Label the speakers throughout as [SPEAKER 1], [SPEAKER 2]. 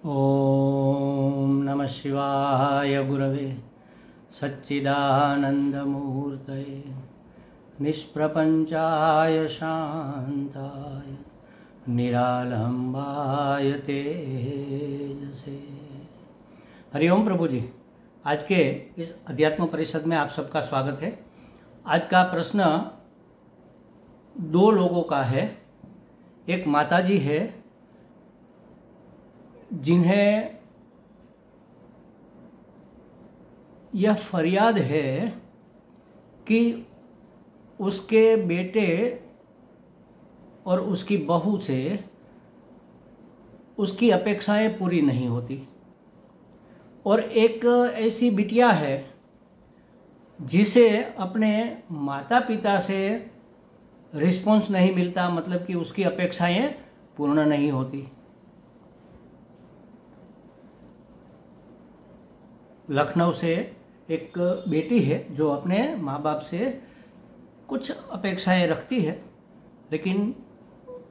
[SPEAKER 1] ओम नमः शिवाय गुरवे सच्चिदानंदमूर्तये निष्प्रपंचाय शांताय निरालंबाय तेजसे। हरिओम प्रभु जी, आज के इस अध्यात्म परिषद में आप सबका स्वागत है। आज का प्रश्न दो लोगों का है। एक माताजी है जिन्हें यह फरियाद है कि उसके बेटे और उसकी बहू से उसकी अपेक्षाएं पूरी नहीं होती, और एक ऐसी बिटिया है जिसे अपने माता पिता से रिस्पॉन्स नहीं मिलता, मतलब कि उसकी अपेक्षाएं पूर्ण नहीं होती। लखनऊ से एक बेटी है जो अपने माँ बाप से कुछ अपेक्षाएं रखती है, लेकिन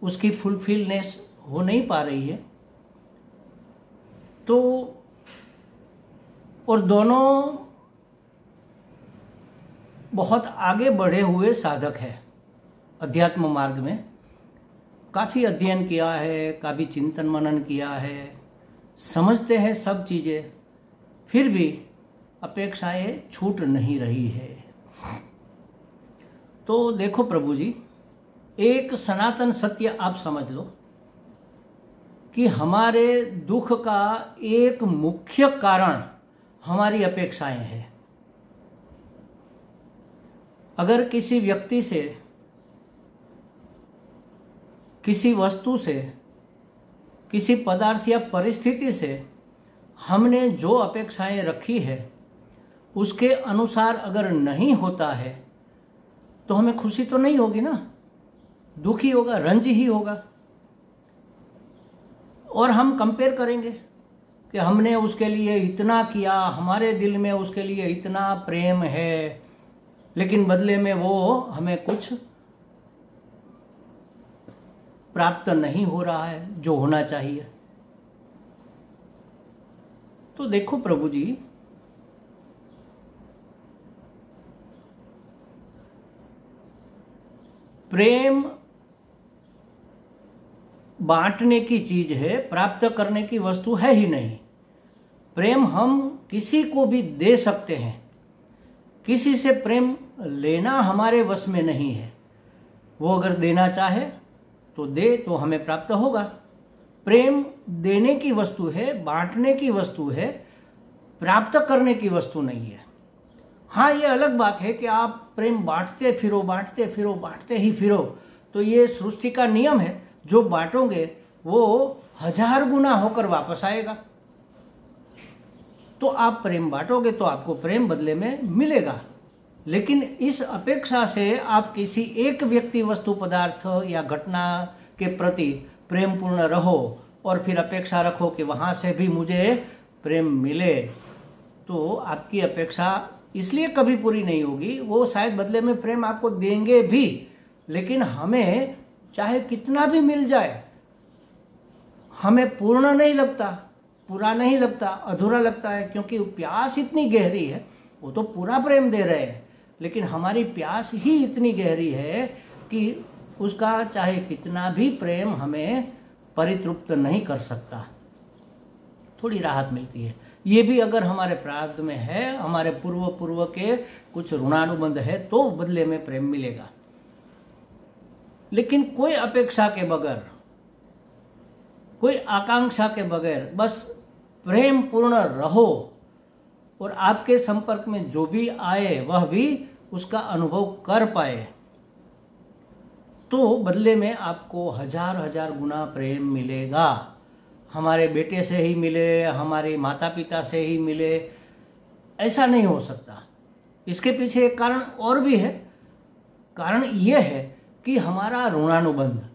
[SPEAKER 1] उसकी फुलफिलनेस हो नहीं पा रही है। तो और दोनों बहुत आगे बढ़े हुए साधक हैं अध्यात्म मार्ग में। काफ़ी अध्ययन किया है, काफ़ी चिंतन मनन किया है, समझते हैं सब चीज़ें, फिर भी अपेक्षाएं छूट नहीं रही है। तो देखो प्रभु जी, एक सनातन सत्य आप समझ लो कि हमारे दुख का एक मुख्य कारण हमारी अपेक्षाएं हैं। अगर किसी व्यक्ति से, किसी वस्तु से, किसी पदार्थ या परिस्थिति से हमने जो अपेक्षाएं रखी है उसके अनुसार अगर नहीं होता है तो हमें खुशी तो नहीं होगी ना, दुखी होगा, रंज ही होगा। और हम कंपेयर करेंगे कि हमने उसके लिए इतना किया, हमारे दिल में उसके लिए इतना प्रेम है, लेकिन बदले में वो हमें कुछ प्राप्त नहीं हो रहा है जो होना चाहिए। तो देखो प्रभु जी, प्रेम बांटने की चीज है, प्राप्त करने की वस्तु है ही नहीं। प्रेम हम किसी को भी दे सकते हैं, किसी से प्रेम लेना हमारे वश में नहीं है। वो अगर देना चाहे तो दे, तो हमें प्राप्त होगा। प्रेम देने की वस्तु है, बांटने की वस्तु है, प्राप्त करने की वस्तु नहीं है। हाँ, ये अलग बात है कि आप प्रेम बांटते फिरो, बांटते फिरो, बांटते ही फिरो, तो ये सृष्टि का नियम है। जो बांटोगे वो 1000 गुना होकर वापस आएगा। तो आप प्रेम बांटोगे तो आपको प्रेम बदले में मिलेगा, लेकिन इस अपेक्षा से आप किसी एक व्यक्ति, वस्तु, पदार्थ या घटना के प्रति प्रेम पूर्ण रहो और फिर अपेक्षा रखो कि वहाँ से भी मुझे प्रेम मिले, तो आपकी अपेक्षा इसलिए कभी पूरी नहीं होगी। वो शायद बदले में प्रेम आपको देंगे भी, लेकिन हमें चाहे कितना भी मिल जाए हमें पूर्ण नहीं लगता, पूरा नहीं लगता, अधूरा लगता है, क्योंकि प्यास इतनी गहरी है। वो तो पूरा प्रेम दे रहे हैं, लेकिन हमारी प्यास ही इतनी गहरी है कि उसका चाहे कितना भी प्रेम हमें परितृप्त नहीं कर सकता। थोड़ी राहत मिलती है। ये भी अगर हमारे प्रारब्ध में है, हमारे पूर्व के कुछ ऋणानुबंध है, तो बदले में प्रेम मिलेगा। लेकिन कोई अपेक्षा के बगैर, कोई आकांक्षा के बगैर बस प्रेम पूर्ण रहो, और आपके संपर्क में जो भी आए वह भी उसका अनुभव कर पाए, तो बदले में आपको 1000 गुना प्रेम मिलेगा। हमारे बेटे से ही मिले, हमारे माता पिता से ही मिले, ऐसा नहीं हो सकता। इसके पीछे एक कारण और भी है। कारण यह है कि हमारा ऋणानुबंध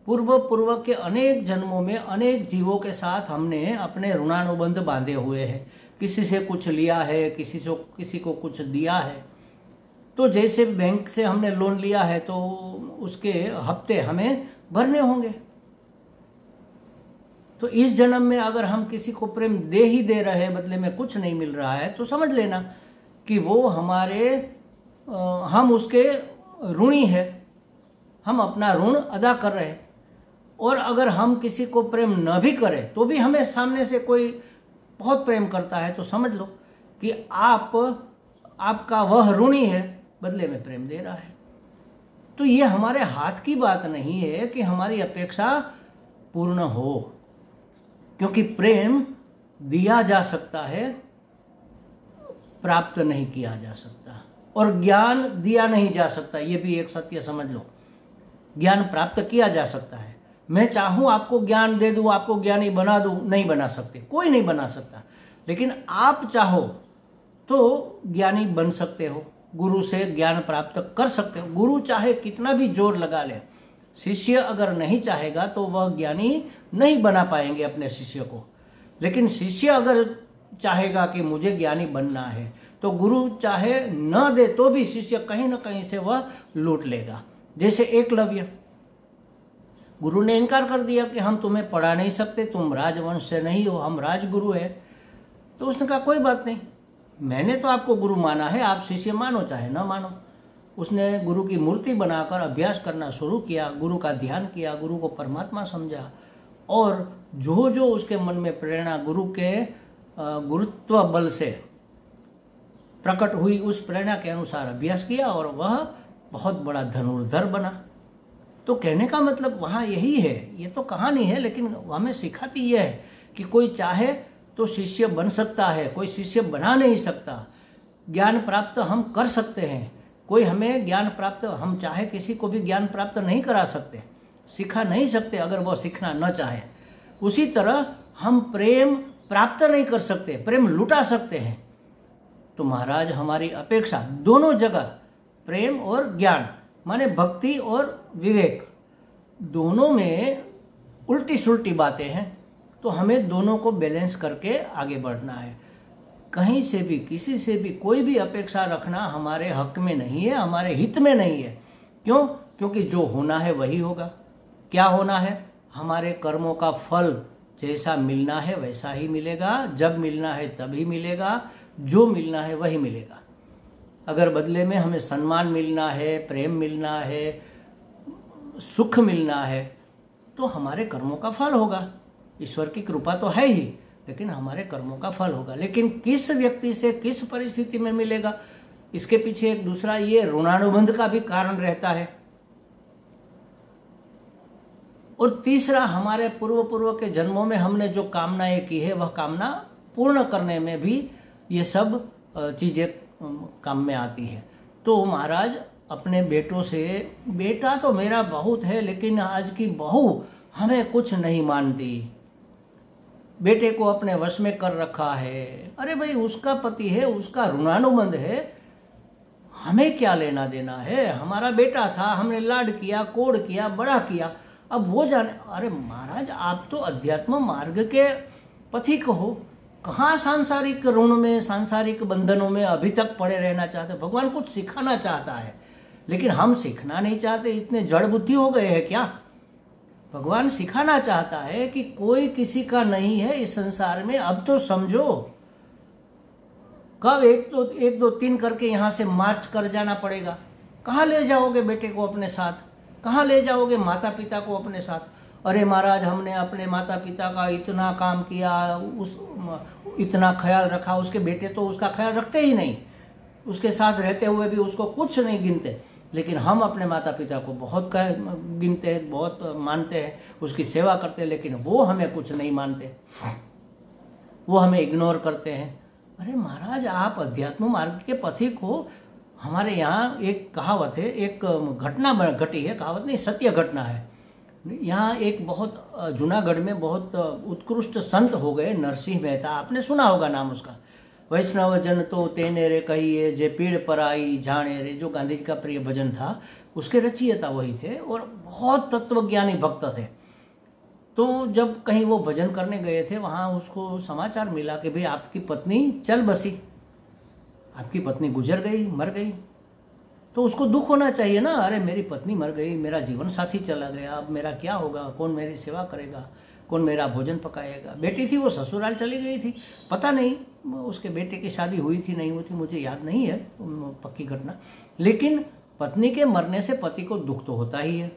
[SPEAKER 1] पूर्व के अनेक जन्मों में अनेक जीवों के साथ हमने अपने ऋणानुबंध बांधे हुए हैं। किसी से कुछ लिया है, किसी को कुछ दिया है। तो जैसे बैंक से हमने लोन लिया है तो उसके हफ्ते हमें भरने होंगे। तो इस जन्म में अगर हम किसी को प्रेम दे ही दे रहे हैं, बदले में कुछ नहीं मिल रहा है, तो समझ लेना कि वो हम उसके ऋणी है, हम अपना ऋण अदा कर रहे हैं। और अगर हम किसी को प्रेम न भी करें तो भी हमें सामने से कोई बहुत प्रेम करता है, तो समझ लो कि आपका वह ऋणी है, बदले में प्रेम दे रहा है। तो ये हमारे हाथ की बात नहीं है कि हमारी अपेक्षा पूर्ण हो, क्योंकि प्रेम दिया जा सकता है, प्राप्त नहीं किया जा सकता। और ज्ञान दिया नहीं जा सकता, ये भी एक सत्य समझ लो। ज्ञान प्राप्त किया जा सकता है। मैं चाहूं आपको ज्ञान दे दूं, आपको ज्ञानी बना दूं, नहीं बना सकते, कोई नहीं बना सकता। लेकिन आप चाहो तो ज्ञानी बन सकते हो, गुरु से ज्ञान प्राप्त कर सकते हो। गुरु चाहे कितना भी जोर लगा ले, शिष्य अगर नहीं चाहेगा तो वह ज्ञानी नहीं बना पाएंगे अपने शिष्य को। लेकिन शिष्य अगर चाहेगा कि मुझे ज्ञानी बनना है, तो गुरु चाहे न दे तो भी शिष्य कहीं ना कहीं से वह लूट लेगा। जैसे एकलव्य, गुरु ने इनकार कर दिया कि हम तुम्हें पढ़ा नहीं सकते, तुम राजवंश से नहीं हो, हम राजगुरु है। तो उसने कहा कोई बात नहीं, मैंने तो आपको गुरु माना है, आप शिष्य मानो चाहे न मानो। उसने गुरु की मूर्ति बनाकर अभ्यास करना शुरू किया, गुरु का ध्यान किया, गुरु को परमात्मा समझा, और जो जो उसके मन में प्रेरणा गुरु के गुरुत्व बल से प्रकट हुई, उस प्रेरणा के अनुसार अभ्यास किया और वह बहुत बड़ा धनुर्धर बना। तो कहने का मतलब वहाँ यही है, ये तो कहानी है, लेकिन हमें सिखाती यह है कि कोई चाहे तो शिष्य बन सकता है, कोई शिष्य बना नहीं सकता। ज्ञान प्राप्त हम कर सकते हैं, कोई हमें ज्ञान प्राप्त, हम चाहे किसी को भी ज्ञान प्राप्त नहीं करा सकते, सिखा नहीं सकते अगर वो सीखना न चाहे। उसी तरह हम प्रेम प्राप्त नहीं कर सकते, प्रेम लुटा सकते हैं। तो महाराज हमारी अपेक्षा दोनों जगह, प्रेम और ज्ञान माने भक्ति और विवेक, दोनों में उल्टी सुल्टी बातें हैं। तो हमें दोनों को बैलेंस करके आगे बढ़ना है। कहीं से भी किसी से भी कोई भी अपेक्षा रखना हमारे हक में नहीं है, हमारे हित में नहीं है। क्यों? क्योंकि जो होना है वही होगा। क्या होना है? हमारे कर्मों का फल जैसा मिलना है वैसा ही मिलेगा, जब मिलना है तभी मिलेगा, जो मिलना है वही मिलेगा। अगर बदले में हमें सम्मान मिलना है, प्रेम मिलना है, सुख मिलना है, तो हमारे कर्मों का फल होगा। ईश्वर की कृपा तो है ही, लेकिन हमारे कर्मों का फल होगा। लेकिन किस व्यक्ति से किस परिस्थिति में मिलेगा, इसके पीछे एक दूसरा ये ऋणानुबंध का भी कारण रहता है। और तीसरा, हमारे पूर्व के जन्मों में हमने जो कामनाएं की है वह कामना पूर्ण करने में भी ये सब चीजें काम में आती है। तो महाराज अपने बेटों से, बेटा तो मेरा बहुत है लेकिन आज की बहू हमें कुछ नहीं मानती, बेटे को अपने वश में कर रखा है। अरे भाई, उसका पति है, उसका ऋणानुबंध है, हमें क्या लेना देना है? हमारा बेटा था, हमने लाड किया, कोड़ किया, बड़ा किया, अब वो जाने। अरे महाराज, आप तो अध्यात्म मार्ग के पथिक हो, कहाँ सांसारिक ऋण में, सांसारिक बंधनों में अभी तक पड़े रहना चाहते? भगवान कुछ सिखाना चाहता है, लेकिन हम सीखना नहीं चाहते। इतने जड़ बुद्धि हो गए हैं क्या? भगवान सिखाना चाहता है कि कोई किसी का नहीं है इस संसार में। अब तो समझो, कब एक दो तीन करके यहां से मार्च कर जाना पड़ेगा। कहाँ ले जाओगे बेटे को अपने साथ? कहाँ ले जाओगे माता पिता को अपने साथ? अरे महाराज, हमने अपने माता पिता का इतना काम किया, इतना ख्याल रखा, उसके बेटे तो उसका ख्याल रखते ही नहीं, उसके साथ रहते हुए भी उसको कुछ नहीं गिनते। लेकिन हम अपने माता पिता को बहुत गिनते हैं, बहुत मानते हैं, उसकी सेवा करते हैं, लेकिन वो हमें कुछ नहीं मानते, वो हमें इग्नोर करते हैं। अरे महाराज, आप अध्यात्म मार्ग के पथिक हो। हमारे यहाँ एक कहावत है, एक घटना घटी है, कहावत नहीं, सत्य घटना है। यहाँ एक बहुत जूनागढ़ में बहुत उत्कृष्ट संत हो गए, नरसिंह मेहता, आपने सुना होगा नाम उसका। वैष्णव जन तो तेने रे कहिए, जे पीड़ पर आई जाने रे, जो गांधी जी का प्रिय भजन था, उसके रचयिता वही थे और बहुत तत्वज्ञानी भक्त थे। तो जब कहीं वो भजन करने गए थे, वहाँ उसको समाचार मिला कि भाई आपकी पत्नी चल बसी, आपकी पत्नी गुजर गई, मर गई। तो उसको दुख होना चाहिए ना, अरे मेरी पत्नी मर गई, मेरा जीवन साथी चला गया, अब मेरा क्या होगा, कौन मेरी सेवा करेगा? कौन मेरा भोजन पकाएगा। बेटी थी वो ससुराल चली गई थी, पता नहीं उसके बेटे की शादी हुई थी नहीं हुई थी, मुझे याद नहीं है पक्की घटना। लेकिन पत्नी के मरने से पति को दुख तो होता ही है।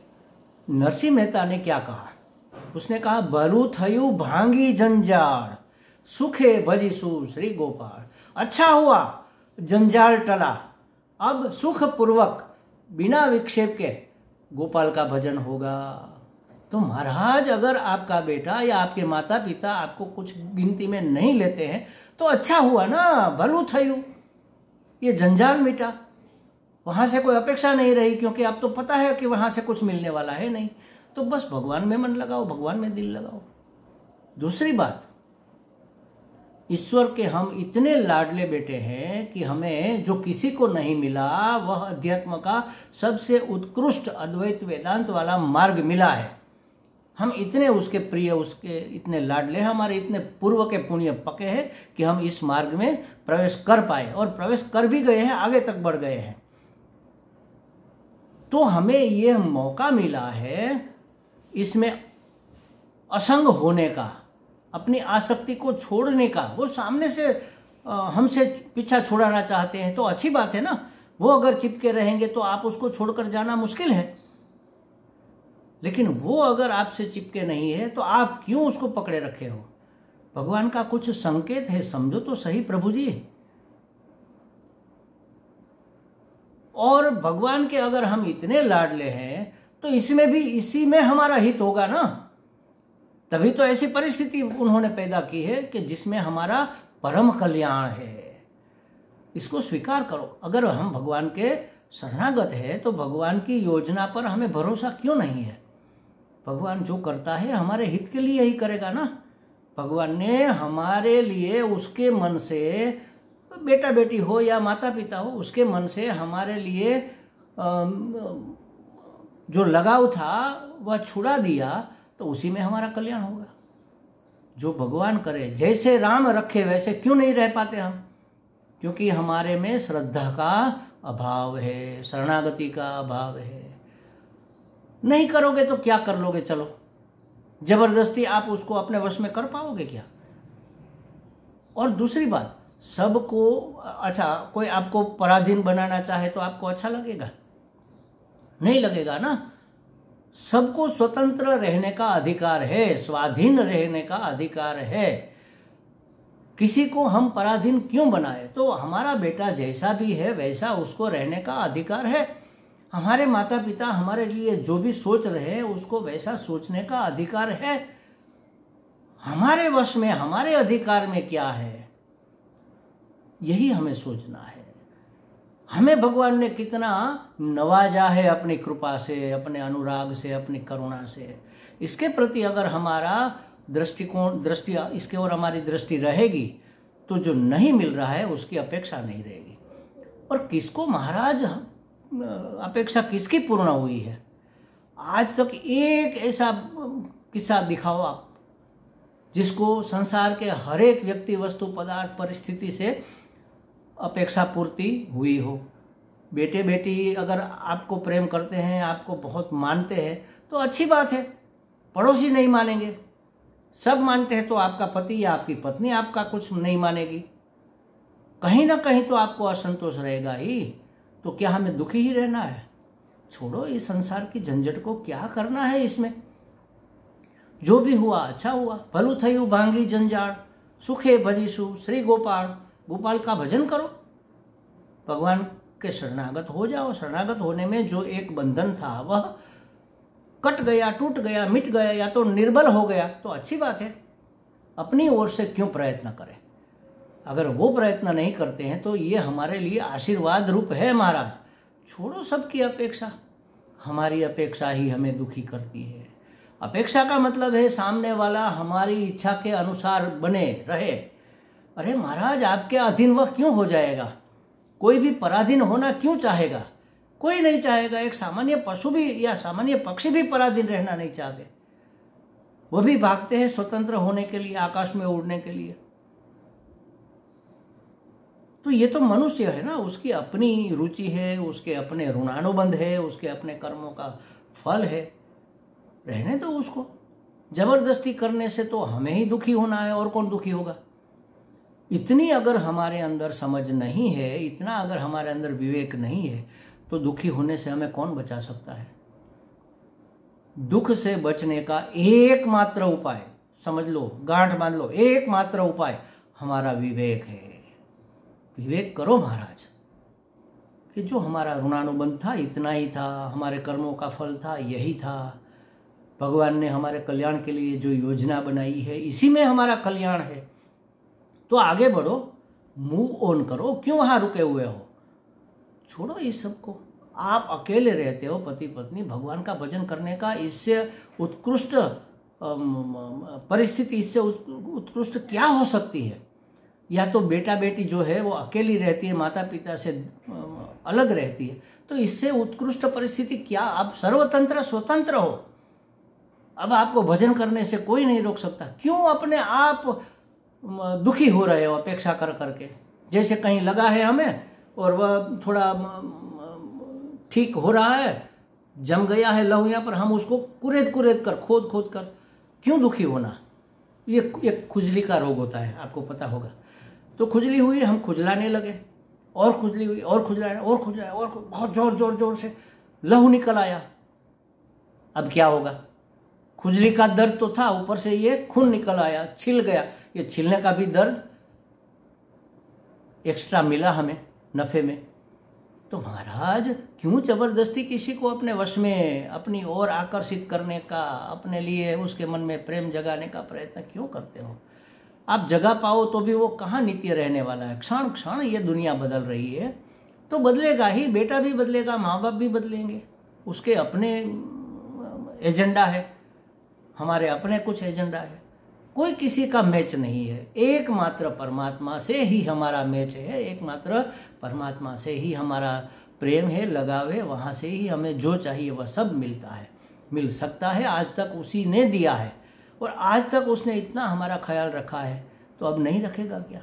[SPEAKER 1] नरसिंह मेहता ने क्या कहा, उसने कहा भलू थयु भांगी जंजाल सुखे भजीसु श्री गोपाल। अच्छा हुआ जंजाल टला, अब सुख पूर्वक बिना विक्षेप के गोपाल का भजन होगा। तो महाराज अगर आपका बेटा या आपके माता पिता आपको कुछ गिनती में नहीं लेते हैं तो अच्छा हुआ ना, भलू थयु, ये जंजाल मिटा, वहां से कोई अपेक्षा नहीं रही, क्योंकि अब तो पता है कि वहां से कुछ मिलने वाला है नहीं। तो बस भगवान में मन लगाओ, भगवान में दिल लगाओ। दूसरी बात, ईश्वर के हम इतने लाडले बेटे हैं कि हमें जो किसी को नहीं मिला वह अध्यात्म का सबसे उत्कृष्ट अद्वैत वेदांत वाला मार्ग मिला है। हम इतने उसके प्रिय, उसके इतने लाडले, हमारे इतने पूर्व के पुण्य पके हैं कि हम इस मार्ग में प्रवेश कर पाए, और प्रवेश कर भी गए हैं, आगे तक बढ़ गए हैं। तो हमें यह मौका मिला है इसमें असंग होने का, अपनी आसक्ति को छोड़ने का। वो सामने से हमसे पीछा छुड़ाना चाहते हैं तो अच्छी बात है ना, वो अगर चिपके रहेंगे तो आप उसको छोड़कर जाना मुश्किल है। लेकिन वो अगर आपसे चिपके नहीं है तो आप क्यों उसको पकड़े रखे हो? भगवान का कुछ संकेत है, समझो तो सही प्रभु जी। और भगवान के अगर हम इतने लाडले हैं तो इसमें भी, इसी में हमारा हित होगा ना। तभी तो ऐसी परिस्थिति उन्होंने पैदा की है कि जिसमें हमारा परम कल्याण है। इसको स्वीकार करो। अगर हम भगवान के शरणागत है तो भगवान की योजना पर हमें भरोसा क्यों नहीं है? भगवान जो करता है हमारे हित के लिए ही करेगा ना। भगवान ने हमारे लिए उसके मन से, बेटा बेटी हो या माता पिता हो, उसके मन से हमारे लिए जो लगाव था वह छुड़ा दिया, तो उसी में हमारा कल्याण होगा। जो भगवान करे, जैसे राम रखे वैसे क्यों नहीं रह पाते हम? क्योंकि हमारे में श्रद्धा का अभाव है, शरणागति का अभाव है। नहीं करोगे तो क्या कर लोगे? चलो, जबरदस्ती आप उसको अपने वश में कर पाओगे क्या? और दूसरी बात, सबको, अच्छा कोई आपको पराधीन बनाना चाहे तो आपको अच्छा लगेगा? नहीं लगेगा ना। सबको स्वतंत्र रहने का अधिकार है, स्वाधीन रहने का अधिकार है। किसी को हम पराधीन क्यों बनाए? तो हमारा बेटा जैसा भी है वैसा उसको रहने का अधिकार है। हमारे माता पिता हमारे लिए जो भी सोच रहे हैं उसको वैसा सोचने का अधिकार है। हमारे वश में, हमारे अधिकार में क्या है, यही हमें सोचना है। हमें भगवान ने कितना नवाजा है अपनी कृपा से, अपने अनुराग से, अपनी करुणा से। इसके प्रति अगर हमारा दृष्टि इसके ओर हमारी दृष्टि रहेगी तो जो नहीं मिल रहा है उसकी अपेक्षा नहीं रहेगी। और किसको महाराज अपेक्षा किसकी पूर्ण हुई है? आज तक एक ऐसा किस्सा दिखाओ आप जिसको संसार के हर एक व्यक्ति, वस्तु, पदार्थ, परिस्थिति से अपेक्षा पूर्ति हुई हो। बेटे बेटी अगर आपको प्रेम करते हैं, आपको बहुत मानते हैं तो अच्छी बात है। पड़ोसी नहीं मानेंगे, सब मानते हैं तो आपका पति या आपकी पत्नी आपका कुछ नहीं मानेगी, कहीं ना कहीं तो आपको असंतोष रहेगा ही। तो क्या हमें दुखी ही रहना है? छोड़ो इस संसार की झंझट को, क्या करना है इसमें। जो भी हुआ अच्छा हुआ। भलू थयु भांगी जंजाल सुखे भजीसु श्री गोपाल। गोपाल का भजन करो, भगवान के शरणागत हो जाओ। शरणागत होने में जो एक बंधन था वह कट गया, टूट गया, मिट गया, या तो निर्बल हो गया तो अच्छी बात है। अपनी ओर से क्यों प्रयत्न करें? अगर वो प्रयत्न नहीं करते हैं तो ये हमारे लिए आशीर्वाद रूप है महाराज। छोड़ो सबकी अपेक्षा, हमारी अपेक्षा ही हमें दुखी करती है। अपेक्षा का मतलब है सामने वाला हमारी इच्छा के अनुसार बने रहे। अरे महाराज, आपके अधीन वह क्यों हो जाएगा? कोई भी पराधीन होना क्यों चाहेगा? कोई नहीं चाहेगा। एक सामान्य पशु भी या सामान्य पक्षी भी पराधीन रहना नहीं चाहते। वो भी भागते हैं स्वतंत्र होने के लिए, आकाश में उड़ने के लिए। तो ये तो मनुष्य है ना, उसकी अपनी रुचि है, उसके अपने ऋणानुबंध है, उसके अपने कर्मों का फल है। रहने दो उसको, जबरदस्ती करने से तो हमें ही दुखी होना है, और कौन दुखी होगा। इतनी अगर हमारे अंदर समझ नहीं है, इतना अगर हमारे अंदर विवेक नहीं है, तो दुखी होने से हमें कौन बचा सकता है। दुख से बचने का एकमात्र उपाय, समझ लो, गांठ बांध लो, एकमात्र उपाय हमारा विवेक है। विवेक करो महाराज कि जो हमारा ऋणानुबंध था इतना ही था, हमारे कर्मों का फल था यही था, भगवान ने हमारे कल्याण के लिए जो योजना बनाई है इसी में हमारा कल्याण है, तो आगे बढ़ो, मूव ऑन करो, क्यों वहां रुके हुए हो। छोड़ो इस सबको। आप अकेले रहते हो, पति पत्नी, भगवान का भजन करने का इससे उत्कृष्ट परिस्थिति, इससे उत्कृष्ट क्या हो सकती है। या तो बेटा बेटी जो है वो अकेली रहती है, माता पिता से अलग रहती है, तो इससे उत्कृष्ट परिस्थिति क्या। आप सर्वतंत्र स्वतंत्र हो, अब आपको भजन करने से कोई नहीं रोक सकता। क्यों अपने आप दुखी हो रहे हो अपेक्षा कर करके। जैसे कहीं लगा है हमें और वह थोड़ा ठीक हो रहा है, जम गया है लहू यहाँ पर, हम उसको कुरेद कर, खोद कर, क्यों दुखी होना। ये एक खुजली का रोग होता है, आपको पता होगा। तो खुजली हुई, हम खुजलाने लगे, और खुजली हुई, और खुजलाए, और खुजलाए, और बहुत जोर से लहू निकल आया। अब क्या होगा। खुजली का दर्द तो था, ऊपर से ये खून निकल आया, छिल गया। ये छिलने का भी दर्द एक्स्ट्रा मिला हमें नफे में। तो महाराज क्यों जबरदस्ती किसी को अपने वश में, अपनी ओर आकर्षित करने का, अपने लिए उसके मन में प्रेम जगाने का प्रयत्न क्यों करते हो। आप जगा पाओ तो भी वो कहाँ नित्य रहने वाला है। क्षण क्षण ये दुनिया बदल रही है, तो बदलेगा ही, बेटा भी बदलेगा, माँ बाप भी बदलेंगे, उसके अपने एजेंडा है, हमारे अपने कुछ एजेंडा है। कोई किसी का मैच नहीं है, एकमात्र परमात्मा से ही हमारा मैच है, एकमात्र परमात्मा से ही हमारा प्रेम है, लगाव है, वहाँ से ही हमें जो चाहिए वह सब मिलता है, मिल सकता है। आज तक उसी ने दिया है और आज तक उसने इतना हमारा ख्याल रखा है, तो अब नहीं रखेगा क्या।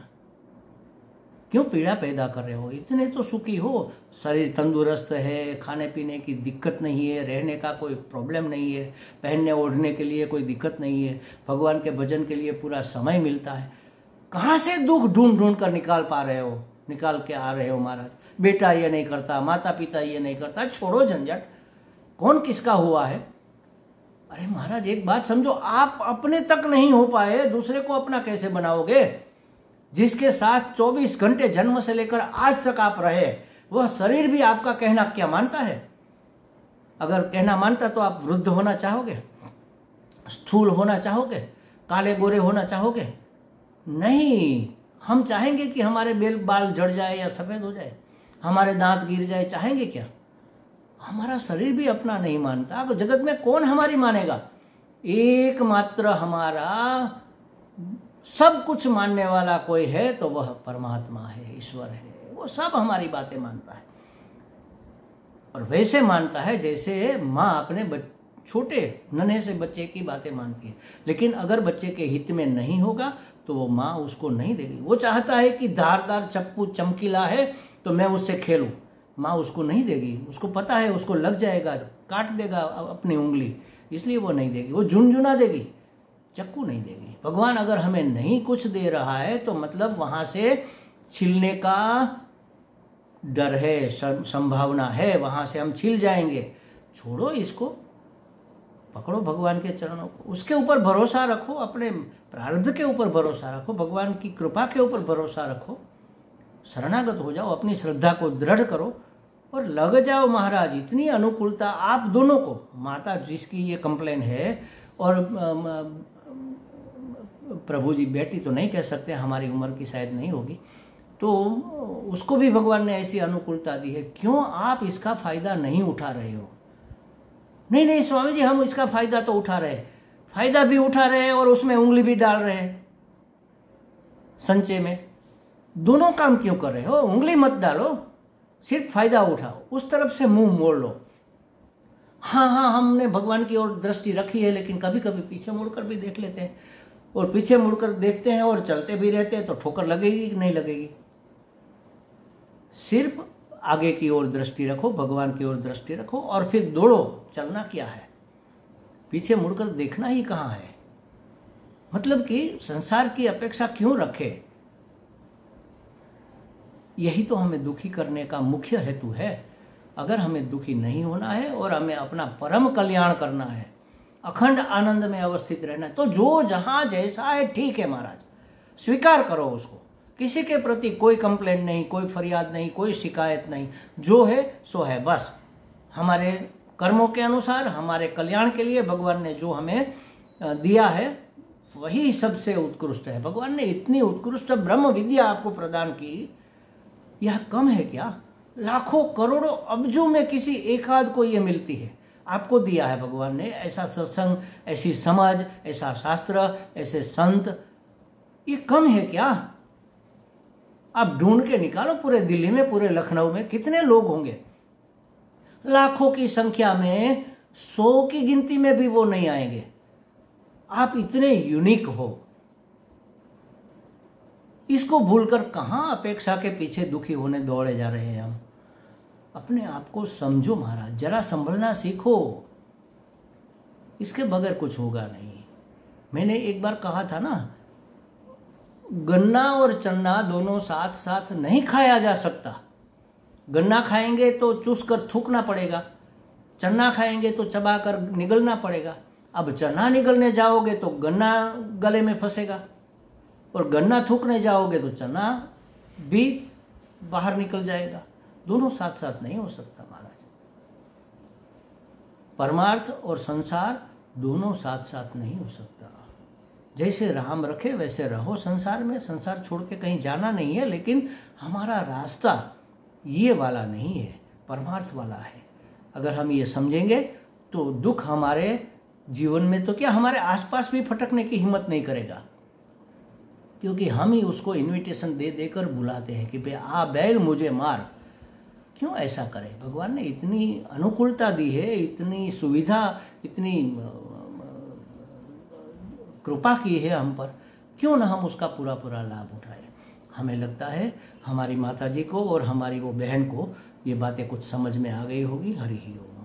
[SPEAKER 1] क्यों पीड़ा पैदा कर रहे हो। इतने तो सुखी हो, शरीर तंदुरुस्त है, खाने पीने की दिक्कत नहीं है, रहने का कोई प्रॉब्लम नहीं है, पहनने ओढ़ने के लिए कोई दिक्कत नहीं है, भगवान के भजन के लिए पूरा समय मिलता है। कहाँ से दुख ढूंढ कर निकाल के आ रहे हो महाराज। बेटा ये नहीं करता, माता पिता ये नहीं करता, छोड़ो झंझट, कौन किसका हुआ है। अरे महाराज एक बात समझो, आप अपने तक नहीं हो पाए, दूसरे को अपना कैसे बनाओगे। जिसके साथ 24 घंटे जन्म से लेकर आज तक आप रहे, वह शरीर भी आपका कहना क्या मानता है। अगर कहना मानता तो आप वृद्ध होना चाहोगे, स्थूल होना चाहोगे, काले गोरे होना चाहोगे। नहीं, हम चाहेंगे कि हमारे बाल झड़ जाए या सफेद हो जाए, हमारे दांत गिर जाए, चाहेंगे क्या। हमारा शरीर भी अपना नहीं मानता। अब जगत में कौन हमारी मानेगा। एकमात्र हमारा सब कुछ मानने वाला कोई है तो वह परमात्मा है, ईश्वर है। वो सब हमारी बातें मानता है, और वैसे मानता है जैसे माँ अपने छोटे नन्हे से बच्चे की बातें मानती है। लेकिन अगर बच्चे के हित में नहीं होगा तो वो माँ उसको नहीं देगी। वो चाहता है कि धारदार चप्पू चमकीला है तो मैं उससे खेलूं, माँ उसको नहीं देगी। उसको पता है उसको लग जाएगा, काट देगा अपनी उंगली, इसलिए वो नहीं देगी। वो झुनझुना देगी, चक्कू नहीं देगी। भगवान अगर हमें नहीं कुछ दे रहा है तो मतलब वहां से छिलने का डर है, संभावना है, वहां से हम छिल जाएंगे। छोड़ो इसको, पकड़ो भगवान के चरणों को, उसके ऊपर भरोसा रखो, अपने प्रारब्ध के ऊपर भरोसा रखो, भगवान की कृपा के ऊपर भरोसा रखो, शरणागत हो जाओ, अपनी श्रद्धा को दृढ़ करो और लग जाओ महाराज। इतनी अनुकूलता आप दोनों को, माता जिसकी ये कंप्लेन है और प्रभु जी, बेटी तो नहीं कह सकते, हमारी उम्र की शायद नहीं होगी, तो उसको भी भगवान ने ऐसी अनुकूलता दी है। क्यों आप इसका फायदा नहीं उठा रहे हो। नहीं स्वामी जी, हम इसका फायदा तो उठा रहे, फायदा भी उठा रहे हैं और उसमें उंगली भी डाल रहे हैं संचय में। दोनों काम क्यों कर रहे हो। उंगली मत डालो, सिर्फ फायदा उठाओ, उस तरफ से मुंह मोड़ लो। हाँ, हमने भगवान की ओर दृष्टि रखी है, लेकिन कभी कभी पीछे मुड़कर भी देख लेते हैं, और पीछे मुड़कर देखते हैं और चलते भी रहते हैं, तो ठोकर लगेगी कि नहीं लगेगी। सिर्फ आगे की ओर दृष्टि रखो, भगवान की ओर दृष्टि रखो, और फिर दौड़ो। चलना क्या है, पीछे मुड़कर देखना ही कहाँ है। मतलब कि संसार की अपेक्षा क्यों रखे? यही तो हमें दुखी करने का मुख्य हेतु है। अगर हमें दुखी नहीं होना है और हमें अपना परम कल्याण करना है, अखंड आनंद में अवस्थित रहना है, तो जो जहां जैसा है ठीक है महाराज, स्वीकार करो उसको। किसी के प्रति कोई कंप्लेंट नहीं, कोई फरियाद नहीं, कोई शिकायत नहीं, जो है सो है। बस हमारे कर्मों के अनुसार हमारे कल्याण के लिए भगवान ने जो हमें दिया है वही सबसे उत्कृष्ट है। भगवान ने इतनी उत्कृष्ट ब्रह्म विद्या आपको प्रदान की, यह कम है क्या? लाखों करोड़ों अब्जों में किसी एक आध को ये मिलती है। आपको दिया है भगवान ने ऐसा सत्संग, ऐसी समझ, ऐसा शास्त्र, ऐसे संत, ये कम है क्या? आप ढूंढ के निकालो, पूरे दिल्ली में, पूरे लखनऊ में कितने लोग होंगे? लाखों की संख्या में 100 की गिनती में भी वो नहीं आएंगे। आप इतने यूनिक हो, इसको भूलकर कहां अपेक्षा के पीछे दुखी होने दौड़े जा रहे हैं हम? अपने आप को समझो महाराज, जरा संभलना सीखो। इसके बगैर कुछ होगा नहीं। मैंने एक बार कहा था ना, गन्ना और चन्ना दोनों साथ साथ नहीं खाया जा सकता। गन्ना खाएंगे तो चूस कर थूकना पड़ेगा, चन्ना खाएंगे तो चबा कर निगलना पड़ेगा। अब चना निगलने जाओगे तो गन्ना गले में फंसेगा, और गन्ना थूकने जाओगे तो चना भी बाहर निकल जाएगा। दोनों साथ साथ नहीं हो सकता महाराज। परमार्थ और संसार दोनों साथ साथ नहीं हो सकता। जैसे राम रखे वैसे रहो संसार में। संसार छोड़ के कहीं जाना नहीं है, लेकिन हमारा रास्ता ये वाला नहीं है, परमार्थ वाला है। अगर हम ये समझेंगे तो दुख हमारे जीवन में तो क्या, हमारे आसपास भी फटकने की हिम्मत नहीं करेगा, क्योंकि हम ही उसको इनविटेशन दे देकर बुलाते हैं कि भाई आ बैल मुझे मार। क्यों ऐसा करें? भगवान ने इतनी अनुकूलता दी है, इतनी सुविधा, इतनी कृपा की है हम पर, क्यों ना हम उसका पूरा पूरा लाभ उठाएं? हमें लगता है हमारी माताजी को और हमारी वो बहन को ये बातें कुछ समझ में आ गई होगी। हरि ही ओम।